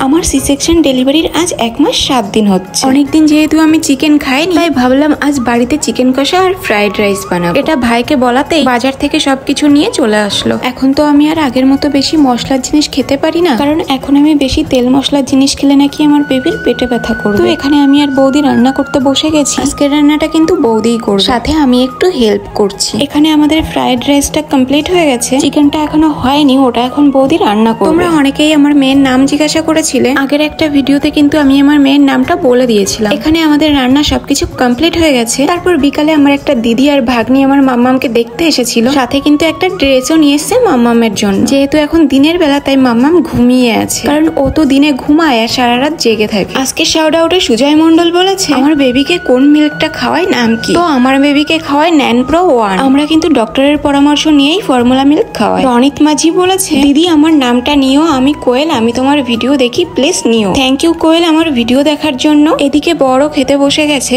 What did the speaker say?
আমার C section ডেলিভারির আজ 1 মাস 7 দিন হচ্ছে। অনেকদিন যেহেতু আমি চিকেন খাইনি, তাই ভাবলাম আজ বাড়িতে চিকেন কষা আর ফ্রাইড রাইস বানাবো। এটা ভাইকে বলাতেই বাজার থেকে সবকিছু নিয়ে চলে আসলো। এখন তো আমি আর আগের মতো বেশি মশলার জিনিস খেতে পারি না, কারণ এখন আমি বেশি তেল মশলার জিনিস খেলে নাকি আমার বেবির পেটে ব্যথা করবে। তো এখানে আমি আর বৌদি রান্না করতে বসে গেছি। আজকের রান্নাটা কিন্তু বৌদিই করবে, সাথে আমি একটু হেল্প করছি। এখানে আমাদের ফ্রাইড রাইসটা কমপ্লিট হয়ে গেছে, চিকেনটা এখনো হয়নি, ওটা এখন বৌদি রান্না করবে। তোমরা অনেকেই আমার মেয়ের নাম জিজ্ঞাসা করেছিলে, আগের একটা ভিডিওতে কিন্তু আমি আমার মেয়ের নামটা বলে দিয়েছিলাম। এখানে আমাদের রান্না সবকিছু কমপ্লিট হয়ে গেছে। তারপর বিকালে আমার একটা দিদি আর ভাগ্নি আমার মাম্মামকে দেখতে এসেছিল, সাথে কিন্তু একটা ড্রেসও নিয়ে এসেছে মাম্মামের জন্য। যেহেতু এখন দিনের বেলা, তাই মাম্মাম ঘুমিয়ে আছে, কারণ ও তো দিনে ঘুমায় আর সারা রাত জেগে থাকে। আজকে শাউট আউটে সুজয় মন্ডল বলেছে আমার বেবিকে কোন মিল্কটা খাওয়ায়, নাম কি? তো আমার বেবিকে খাওয়ায় ন্যান প্রো 1। আমরা কিন্তু ডক্টরের পরামর্শ নিয়েই ফর্মুলা মিল্ক খাওয়াই। রনিত মাঝি বলেছে দিদি আমার নামটা নিও। আমি কোয়েল, আমি তোমার ভিডিও দেখি, প্লিজ নিও। থ্যাংক ইউ কোয়েল আমার ভিডিও দেখার জন্য। এদিকে বড় খেতে বসে গেছে,